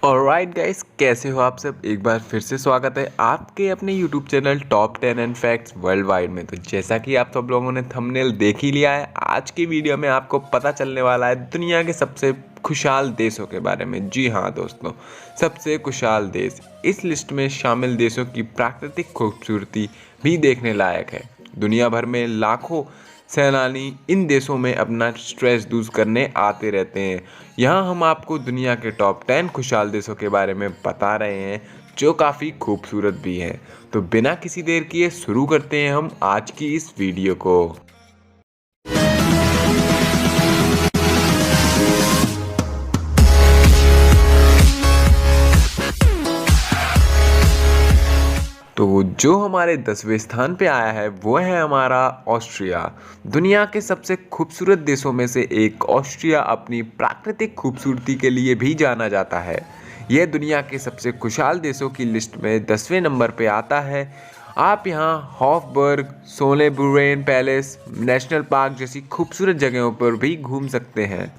Alright guys, कैसे हो आप सब। एक बार फिर से स्वागत है आपके अपने YouTube channel top 10 and facts world wide में। तो जैसा कि आप सब लोगों ने थंबनेल देख ही लिया है, आज की वीडियो में आपको पता चलने वाला है दुनिया के सबसे खुशहाल देशों के बारे में। जी हाँ दोस्तों, सबसे खुशहाल देश। इस लिस्ट में शामिल देशों की प्राकृतिक खूबसूरती भी देखने लायक है। दुनिया भर में लाखों सैलानी इन देशों में अपना स्ट्रेस दूर करने आते रहते हैं। यहाँ हम आपको दुनिया के टॉप 10 खुशहाल देशों के बारे में बता रहे हैं जो काफ़ी खूबसूरत भी हैं। तो बिना किसी देर किए शुरू करते हैं हम आज की इस वीडियो को। तो जो हमारे 10वें स्थान पे आया है वो है हमारा ऑस्ट्रिया। दुनिया के सबसे खूबसूरत देशों में से एक ऑस्ट्रिया अपनी प्राकृतिक खूबसूरती के लिए भी जाना जाता है। यह दुनिया के सबसे खुशहाल देशों की लिस्ट में 10वें नंबर पे आता है। आप यहाँ हॉफबर्ग, सोलेबुरेन पैलेस, नेशनल पार्क जैसी खूबसूरत जगहों पर भी घूम सकते हैं।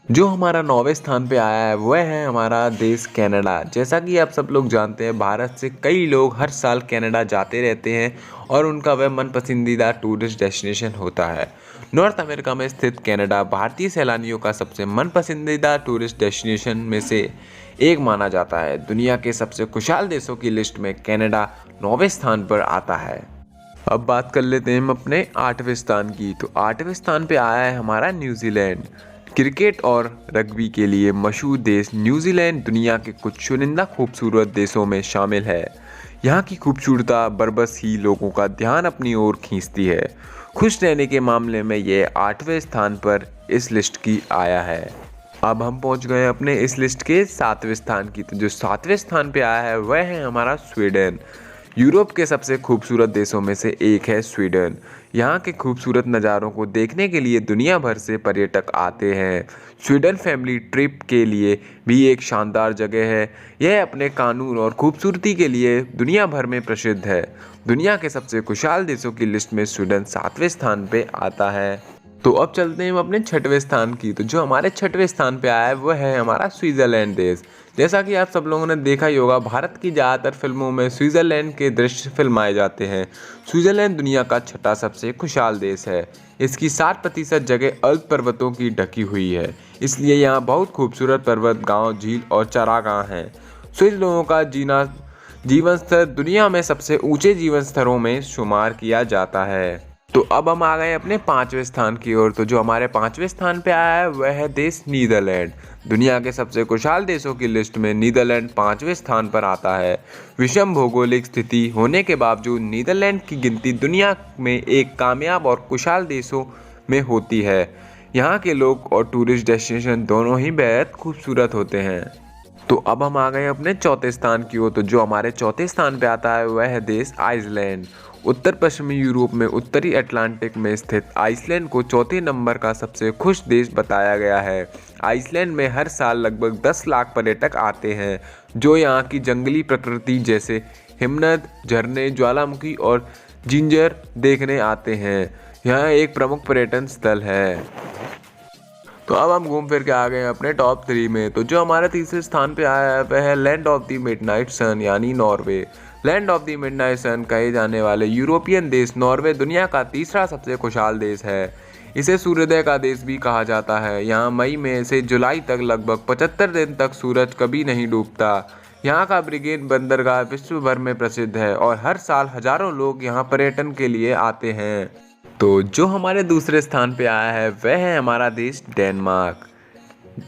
जो हमारा 9वें स्थान पे आया है वह है हमारा देश कनाडा। जैसा कि आप सब लोग जानते हैं, भारत से कई लोग हर साल कनाडा जाते रहते हैं और उनका वह मन पसंदीदा टूरिस्ट डेस्टिनेशन होता है। नॉर्थ अमेरिका में स्थित कनाडा भारतीय सैलानियों का सबसे मन पसंदीदा टूरिस्ट डेस्टिनेशन में से एक माना जाता है। दुनिया के सबसे खुशहाल देशों की लिस्ट में कनाडा 9वें स्थान पर आता है। अब बात कर लेते हैं हम अपने 8वें स्थान की। तो 8वें स्थान पे आया है हमारा न्यूजीलैंड। क्रिकेट और रग्बी के लिए मशहूर देश न्यूजीलैंड दुनिया के कुछ चुनिंदा खूबसूरत देशों में शामिल है। यहाँ की खूबसूरता बरबस ही लोगों का ध्यान अपनी ओर खींचती है। खुश रहने के मामले में ये 8वें स्थान पर इस लिस्ट की आया है। अब हम पहुंच गए अपने इस लिस्ट के 7वें स्थान की। तो जो 7वें स्थान पे आया है वह है हमारा स्वीडन। यूरोप के सबसे खूबसूरत देशों में से एक है स्वीडन। यहाँ के खूबसूरत नज़ारों को देखने के लिए दुनिया भर से पर्यटक आते हैं। स्वीडन फैमिली ट्रिप के लिए भी एक शानदार जगह है। यह अपने कानून और खूबसूरती के लिए दुनिया भर में प्रसिद्ध है। दुनिया के सबसे खुशहाल देशों की लिस्ट में स्वीडन 7वें स्थान पे आता है। तो अब चलते हैं हम अपने 6वें स्थान की। तो जो हमारे 6वें स्थान पे आया है वह है हमारा स्विट्ज़रलैंड देश। जैसा कि आप सब लोगों ने देखा ही होगा, भारत की ज़्यादातर फिल्मों में स्विट्ज़रलैंड के दृश्य फिल्माए जाते हैं। स्विट्ज़रलैंड दुनिया का छठा सबसे खुशहाल देश है। इसकी 60% जगह अल्प पर्वतों की ढकी हुई है, इसलिए यहाँ बहुत खूबसूरत पर्वत, गाँव, झील और चारागाह हैं। स्विस लोगों का जीवन स्तर दुनिया में सबसे ऊंचे जीवन स्तरों में शुमार किया जाता है। तो अब हम आ गए अपने 5वें स्थान की ओर। तो जो हमारे 5वें स्थान पे आया है वह है देश नीदरलैंड। दुनिया के सबसे खुशहाल देशों की लिस्ट में नीदरलैंड 5वें स्थान पर आता है। विषम भौगोलिक स्थिति होने के बावजूद नीदरलैंड की गिनती दुनिया में एक कामयाब और खुशहाल देशों में होती है। यहाँ के लोग और टूरिस्ट डेस्टिनेशन दोनों ही बेहद खूबसूरत होते हैं। तो अब हम आ गए अपने 4थे स्थान की ओर। तो जो हमारे 4थे स्थान पे आता है वह है देश आइसलैंड। उत्तर पश्चिमी यूरोप में उत्तरी अटलांटिक में स्थित आइसलैंड को चौथे नंबर का सबसे खुश देश बताया गया है। आइसलैंड में हर साल लगभग 10 लाख पर्यटक आते हैं जो यहाँ की जंगली प्रकृति जैसे हिमनद, झरने, ज्वालामुखी और जिंजर देखने आते हैं। यह एक प्रमुख पर्यटन स्थल है। तो अब हम घूम फिर के आ गए हैं अपने टॉप 3 में। तो जो हमारे तीसरे स्थान पे आया है वह है land of the midnight sun यानी Norway. Land of the midnight sun कहे जाने वाले यूरोपियन देश नॉर्वे दुनिया का तीसरा सबसे खुशहाल देश है। इसे सूर्योदय का देश भी कहा जाता है। यहाँ मई में से जुलाई तक लगभग 75 दिन तक सूरज कभी नहीं डूबता। यहाँ का ब्रिगेड बंदरगाह विश्व भर में प्रसिद्ध है और हर साल हजारों लोग यहाँ पर्यटन के लिए आते हैं। तो जो हमारे दूसरे स्थान पे आया है वह है हमारा देश डेनमार्क।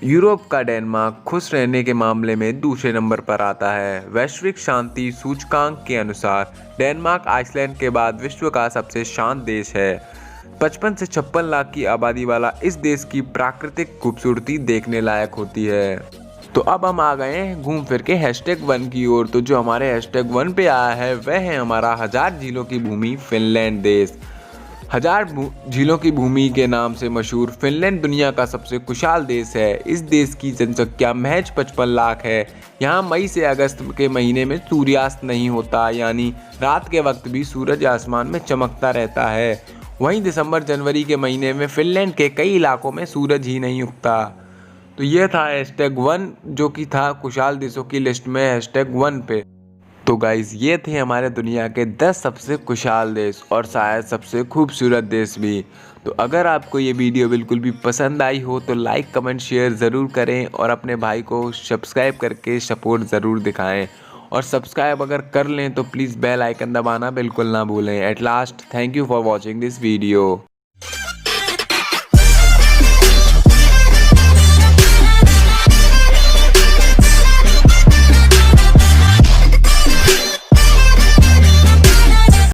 यूरोप का डेनमार्क खुश रहने के मामले में दूसरे नंबर पर आता है। वैश्विक शांति सूचकांक के अनुसार डेनमार्क आइसलैंड के बाद विश्व का सबसे शांत देश है। 55 से 56 लाख की आबादी वाला इस देश की प्राकृतिक खूबसूरती देखने लायक होती है। तो अब हम आ गए हैं घूम फिर के #1 की ओर। तो जो हमारे #1 पे आया है वह है हमारा 1000 झीलों की भूमि फिनलैंड देश। 1000 झीलों की भूमि के नाम से मशहूर फिनलैंड दुनिया का सबसे खुशहाल देश है। इस देश की जनसंख्या महज 55 लाख है। यहाँ मई से अगस्त के महीने में सूर्यास्त नहीं होता, यानी रात के वक्त भी सूरज आसमान में चमकता रहता है। वहीं दिसंबर जनवरी के महीने में फिनलैंड के कई इलाकों में सूरज ही नहीं उगता। तो ये था #1 जो कि था खुशहाल देशों की लिस्ट में #1 पे। तो गाइज़ ये थे हमारे दुनिया के 10 सबसे खुशहाल देश और शायद सबसे खूबसूरत देश भी। तो अगर आपको ये वीडियो बिल्कुल भी पसंद आई हो तो लाइक कमेंट शेयर ज़रूर करें और अपने भाई को सब्सक्राइब करके सपोर्ट ज़रूर दिखाएं। और सब्सक्राइब अगर कर लें तो प्लीज़ बेल आइकन दबाना बिल्कुल ना भूलें। At last thank you for watching this video.